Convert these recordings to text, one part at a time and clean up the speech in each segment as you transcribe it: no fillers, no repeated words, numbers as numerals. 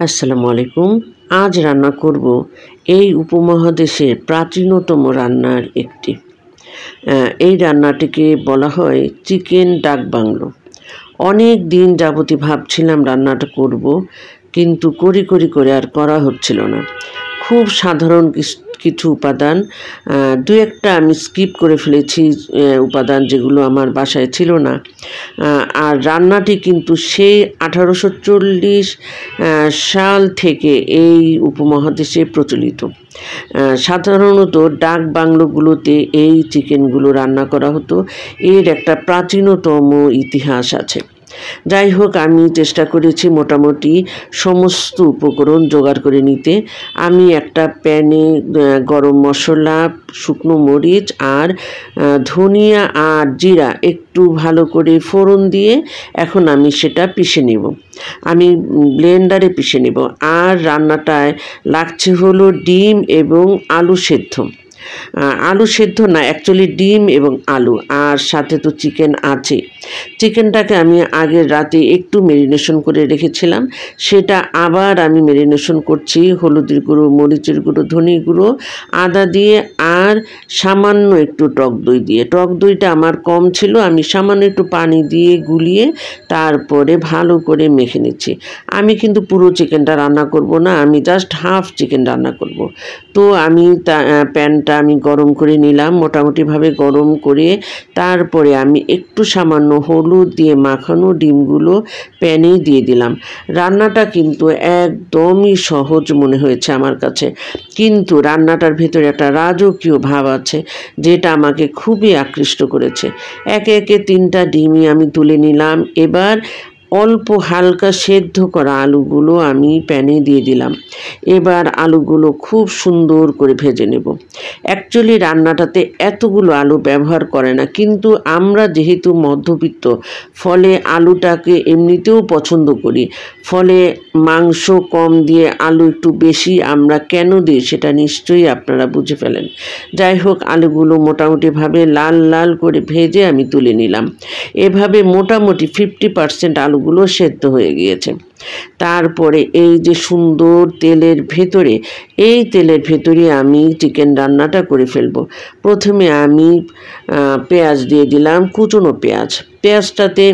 আসসালামু আলাইকুম। আজ রান্না করব এই উপমহাদেশের প্রাচীনতম রান্নার একটি। এই রান্নাটিকে বলা হয় চিকেন ডাক বাংলো। অনেক দিন যাবতই ভাবছিলাম রান্নাটা করব, কিন্তু করে আর করা হচ্ছিল না। খুব সাধারণ কিছু উপাদান, দু একটা আমি স্কিপ করে ফেলেছি, উপাদান যেগুলো আমার বাসায় ছিল না। আর রান্নাটি কিন্তু সেই 1840 সাল থেকে এই উপমহাদেশে প্রচলিত। সাধারণত ডাক বাংলোগুলোতে এই চিকেনগুলো রান্না করা হতো। এর একটা প্রাচীনতম ইতিহাস আছে। যাই হোক, আমি চেষ্টা করেছি মোটামুটি সমস্ত উপকরণ জোগাড় করে নিতে। আমি একটা প্যানে গরম মশলা, শুকনো মরিচ আর ধনিয়া আর জিরা একটু ভালো করে ফোড়ন দিয়ে এখন আমি সেটা পিষে নেব। আমি ব্লেন্ডারে পিষে নেব। আর রান্নাটায় লাগছে হলো ডিম এবং আলু সেদ্ধ। আলু সেদ্ধ না, অ্যাকচুয়ালি ডিম এবং আলু, আর সাথে তো চিকেন আছে। চিকেনটাকে আমি আগের রাতে একটু ম্যারিনেশন করে রেখেছিলাম, সেটা আবার আমি ম্যারিনেশন করছি হলুদের গুঁড়ো, মরিচের গুঁড়ো, ধনে গুঁড়ো, আদা দিয়ে আর সামান্য একটু টক দই দিয়ে। টক দইটা আমার কম ছিল, আমি সামান্য একটু পানি দিয়ে গুলিয়ে তারপরে ভালো করে মেখে নিচ্ছি। আমি কিন্তু পুরো চিকেনটা রান্না করব না, আমি জাস্ট হাফ চিকেন রান্না করব। তো আমি প্যানটা আমি গরম করে নিলাম, মোটামুটিভাবে গরম করে তারপরে আমি একটু সামান্য হলুদ দিয়ে মাখানো ডিমগুলো প্যানেই দিয়ে দিলাম। রান্নাটা কিন্তু একদমই সহজ মনে হয়েছে আমার কাছে, কিন্তু রান্নাটার ভেতরে একটা রাজকীয় ভাব আছে যেটা আমাকে খুবই আকৃষ্ট করেছে। একে একে 3টা ডিমই আমি তুলে নিলাম। এবার অল্প হালকা সেদ্ধ করা আলুগুলো আমি প্যানে দিয়ে দিলাম। এবার আলুগুলো খুব সুন্দর করে ভেজে নেব। অ্যাকচুয়ালি রান্নাটাতে এতগুলো আলু ব্যবহার করে না, কিন্তু আমরা যেহেতু মধ্যবিত্ত, ফলে আলুটাকে এমনিতেও পছন্দ করি, ফলে মাংস কম দিয়ে আলু একটু বেশি আমরা কেন দিই সেটা নিশ্চয়ই আপনারা বুঝে ফেলেন। যাই হোক, আলুগুলো মোটামুটিভাবে লাল লাল করে ভেজে আমি তুলে নিলাম। এভাবে মোটামুটি 50% আলুগুলো সেদ্ধ হয়ে গিয়েছে। তারপরে এই যে সুন্দর তেলের ভেতরে আমি চিকেন রান্নাটা করে ফেলবো। প্রথমে আমি পেঁয়াজ দিয়ে দিলাম, কুচনো পেঁয়াজটাতে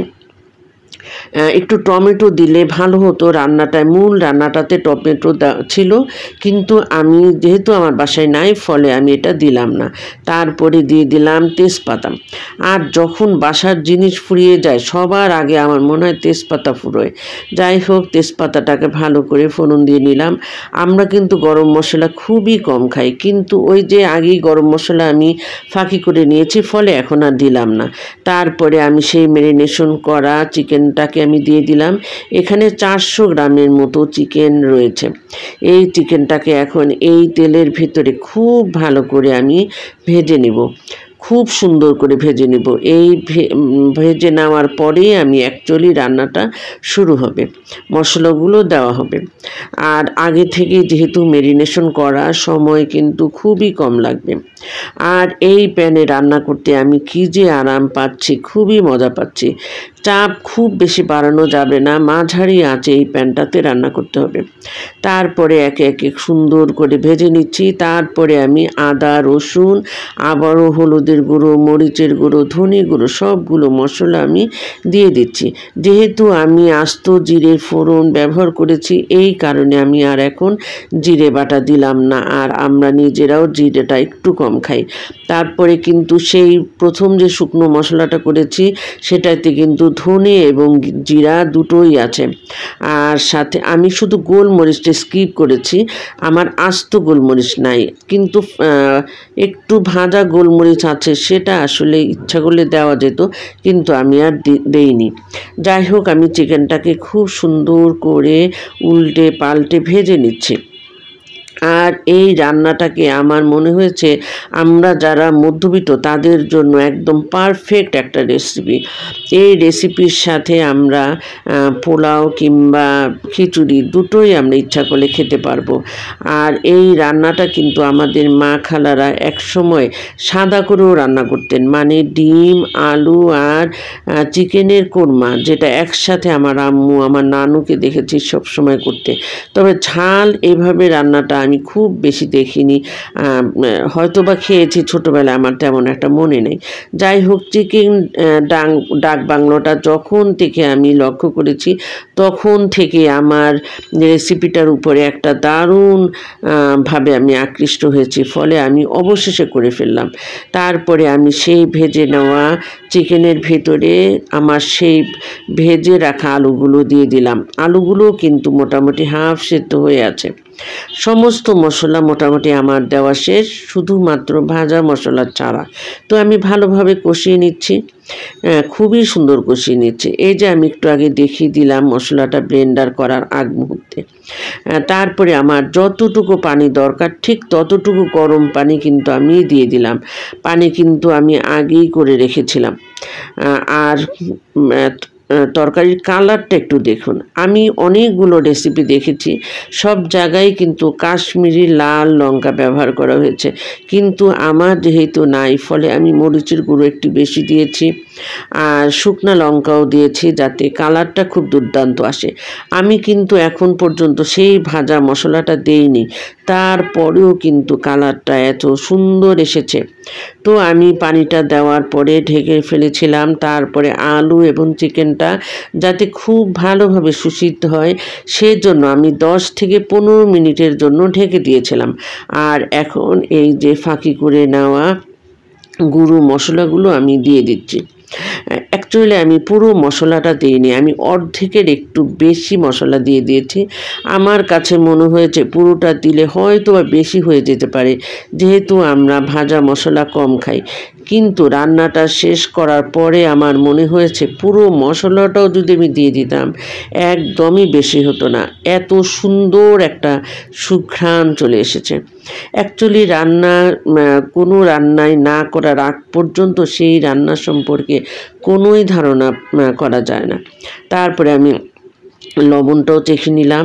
একটু টমেটো দিলে ভালো হতো। মূল রান্নাটাতে টমেটো ছিল, কিন্তু আমি যেহেতু আমার বাসায় নাই, ফলে আমি এটা দিলাম না। তারপরে দিয়ে দিলাম তেজপাতা। আর যখন বাসার জিনিস ফুরিয়ে যায়, সবার আগে আমার মনে হয় তেজপাতা ফুরোয়। যাই হোক, তেজপাতাটাকে ভালো করে ফোড়ন দিয়ে নিলাম। আমরা কিন্তু গরম মশলা খুবই কম খাই, কিন্তু ওই যে আগেই গরম মশলা আমি ফাঁকি করে নিয়েছি, ফলে এখন আর দিলাম না। তারপরে আমি সেই ম্যারিনেশন করা চিকেনটাকে আমি দিয়ে দিলাম। এখানে 400 গ্রামের মতো চিকেন রয়েছে। এই চিকেনটাকে এখন এই তেলের ভিতরে খুব ভালো করে আমি ভেজে নেব, খুব সুন্দর করে ভেজে নেব। এই ভেজে নেওয়ার পরেই আমি অ্যাকচুয়ালি রান্নাটা শুরু হবে, মশলাগুলো দেওয়া হবে। আর আগে থেকে যেহেতু ম্যারিনেশন করা, সময় কিন্তু খুবই কম লাগবে। আর এই প্যানে রান্না করতে আমি কি যে আরাম পাচ্ছি, খুবই মজা পাচ্ছি। চাপ খুব বেশি বাড়ানো যাবে না, মাঝারি আঁচে এই প্যানটাতে রান্না করতে হবে। তারপরে একে একে সুন্দর করে ভেজে নিচ্ছি। তারপরে আমি আদা, রসুন, আবারও হলুদের গুঁড়ো, মরিচের গুঁড়ো, ধনে গুঁড়ো সবগুলো মশলা আমি দিয়ে দিচ্ছি। যেহেতু আমি আস্ত জিরে ফোড়ন ব্যবহার করেছি, এই কারণে আমি আর এখন জিরে বাটা দিলাম না। আর আমরা নিজেরাও জিরেটা একটু কম খাই। তারপরে কিন্তু সেই প্রথম যে শুকনো মশলাটা করেছি, সেটাতে কিন্তু ধনে এবং জিরা দুটোই আছে। আর সাথে আমি শুধু গোলমরিচটা স্কিপ করেছি, আমার আস্ত গোলমরিচ নাই, কিন্তু একটু ভাজা গোলমরিচ আছে, সেটা আসলে ইচ্ছা করলে দেওয়া যেত, কিন্তু আমি আর দেইনি। যাই হোক, আমি চিকেনটাকে খুব সুন্দর করে উল্টে পাল্টে ভেজে নিচ্ছি। আর এই রান্নাটাকে আমার মনে হয়েছে আমরা যারা মধ্যবিত্ত তাদের জন্য একদম পারফেক্ট একটা রেসিপি। এই রেসিপির সাথে আমরা পোলাও কিংবা খিচুড়ি দুটোই আমরা ইচ্ছা করলে খেতে পারবো। আর এই রান্নাটা কিন্তু আমাদের মা খালারা একসময় সাদা করেও রান্না করতেন, মানে ডিম, আলু আর চিকেনের কোরমা, যেটা একসাথে আমার আম্মু আমার নানুকে দেখেছি সবসময় করতে। তবে ঝাল এইভাবে রান্নাটা আমি খুব বেশি দেখিনি, হয়তো বা খেয়েছি ছোটোবেলায়, আমার তেমন একটা মনে নেই। যাই হোক, চিকেন ডাক বাংলোটা যখন থেকে আমি লক্ষ্য করেছি তখন থেকে আমার রেসিপিটার উপরে একটা দারুণ ভাবে আমি আকৃষ্ট হয়েছি, ফলে আমি অবশেষে করে ফেললাম। তারপরে আমি সেই ভেজে নেওয়া চিকেনের ভেতরে আমার সেই ভেজে রাখা আলুগুলো দিয়ে দিলাম। আলুগুলো কিন্তু মোটামুটি হাফ সেদ্ধ হয়ে আছে। সমস্ত মশলা মোটামুটি আমার দেওয়া শেষ, শুধুমাত্র ভাজা মশলা ছাড়া। তো আমি ভালোভাবে কষিয়ে নিচ্ছি, খুবই সুন্দর কষিয়ে নিচ্ছি। এই যে আমি একটু আগে দেখিয়ে দিলাম মশলাটা ব্লেন্ডার করার আগ মুহূর্তে। তারপরে আমার যতটুকু পানি দরকার ঠিক ততটুকু গরম পানি কিন্তু আমি দিয়ে দিলাম। পানি কিন্তু আমি আগেই করে রেখেছিলাম। আর তরকারির কালারটা একটু দেখুন। আমি অনেকগুলো রেসিপি দেখেছি, সব জায়গায় কিন্তু কাশ্মীরি লাল লঙ্কা ব্যবহার করা হয়েছে, কিন্তু আমার যেহেতু নাই, ফলে আমি মরিচের গুঁড়ো একটু বেশি দিয়েছি আর শুকনো লঙ্কাও দিয়েছি, যাতে কালারটা খুব দুর্দান্ত আসে। আমি কিন্তু এখন পর্যন্ত সেই ভাজা মশলাটা দেইনি, তারপরেও কিন্তু কালারটা এত সুন্দর এসেছে। তো আমি পানিটা দেওয়ার পরে ঢেকে ফেলেছিলাম। তারপরে আলু এবং চিকেনটা যাতে খুব ভালোভাবে সুসিদ্ধ হয় সেজন্য আমি 10 থেকে 15 মিনিটের জন্য ঢেকে দিয়েছিলাম। আর এখন এই যে ফাঁকি করে নেওয়া গুঁড়ো মশলাগুলো আমি দিয়ে দিচ্ছি। অ্যাকচুয়ালি আমি পুরো মশলাটা দিইনি, আমি অর্ধেকের একটু বেশি মশলা দিয়ে দিয়েছি। আমার কাছে মনে হয়েছে পুরোটা দিলে হয়তো বা বেশি হয়ে যেতে পারে, যেহেতু আমরা ভাজা মশলা কম খাই। কিন্তু রান্নাটা শেষ করার পরে আমার মনে হয়েছে পুরো মশলাটাও যদি আমি দিয়ে দিতাম একদমই বেশি হতো না, এত সুন্দর একটা সুঘ্রাণ চলে এসেছে। অ্যাকচুয়ালি কোনো রান্নায় না করার আগ পর্যন্ত সেই রান্না সম্পর্কে কোনোই ধারণা করা যায় না। তারপরে আমি লবণটাও চেখে নিলাম।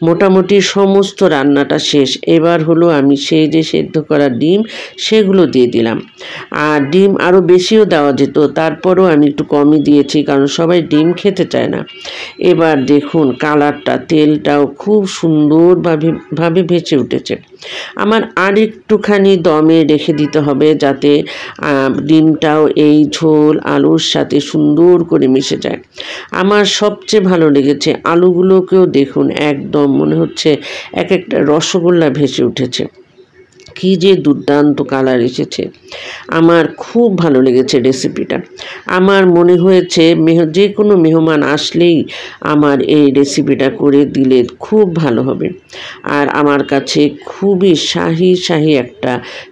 মোটামুটি সমস্ত রান্নাটা শেষ। এবার হলো আমি সেই যে সেদ্ধ করা ডিম সেগুলো দিয়ে দিলাম। আর ডিম আরও বেশিও দেওয়া যেত, তারপরেও আমি একটু কমই দিয়েছি, কারণ সবাই ডিম খেতে চায় না। এবার দেখুন কালারটা, তেলটাও খুব সুন্দরভাবে ভেসে উঠেছে। আমার আর একটুখানি দমে রেখে দিতে হবে, যাতে ডিমটাও এই ঝোল আলুর সাথে সুন্দর করে মিশে যায়। আমার সবচেয়ে ভালো লেগেছে আলুগুলোকেও দেখুন, একদম মনে হচ্ছে এক একটা রসগোল্লা ভেসে উঠেছে। কী যে দুর্দান্ত কালার এসেছে, আমার খুব ভালো লেগেছে রেসিপিটা। আমার মনে হয়েছে যে কোনো মেহমান আসলেই আমার এই রেসিপিটা করে দিলে খুব ভালো হবে। আর আমার কাছে খুবই শাহি একটা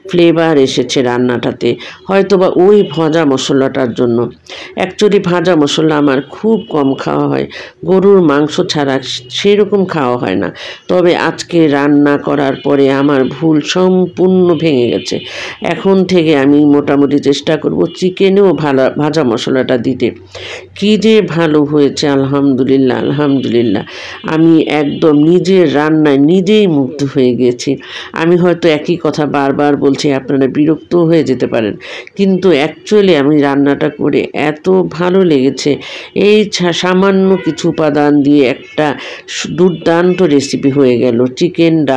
ফ্লেভার এসেছে রান্নাটাতে, হয়তোবা ওই ভাজা মশলাটার জন্য। অ্যাকচুয়ালি ভাজা মশলা আমার খুব কম খাওয়া হয়, গরুর মাংস ছাড়া সেরকম খাওয়া হয় না। তবে আজকে রান্না করার পরে আমার ভুল সম্পূর্ণ ভেঙে গেছে। এখন থেকে আমি মোটামুটি চেষ্টা করব চিকেনেও ভাজা মশলাটা দিতে। কী যে ভালো হয়েছে, আলহামদুলিল্লাহ আলহামদুলিল্লাহ। আমি একদম নিজের রান্নায় নিজেই মুগ্ধ হয়ে গেছি। আমি হয়তো একই কথা বারবার বলছি, আপনারা বিরক্ত হয়ে যেতে পারেন, কিন্তু অ্যাকচুয়ালি আমি রান্নাটা করে এত ভালো লেগেছে। এই সামান্য কিছু উপাদান দিয়ে একটা দুর্দান্ত রেসিপি হয়ে গেল চিকেন ডাক।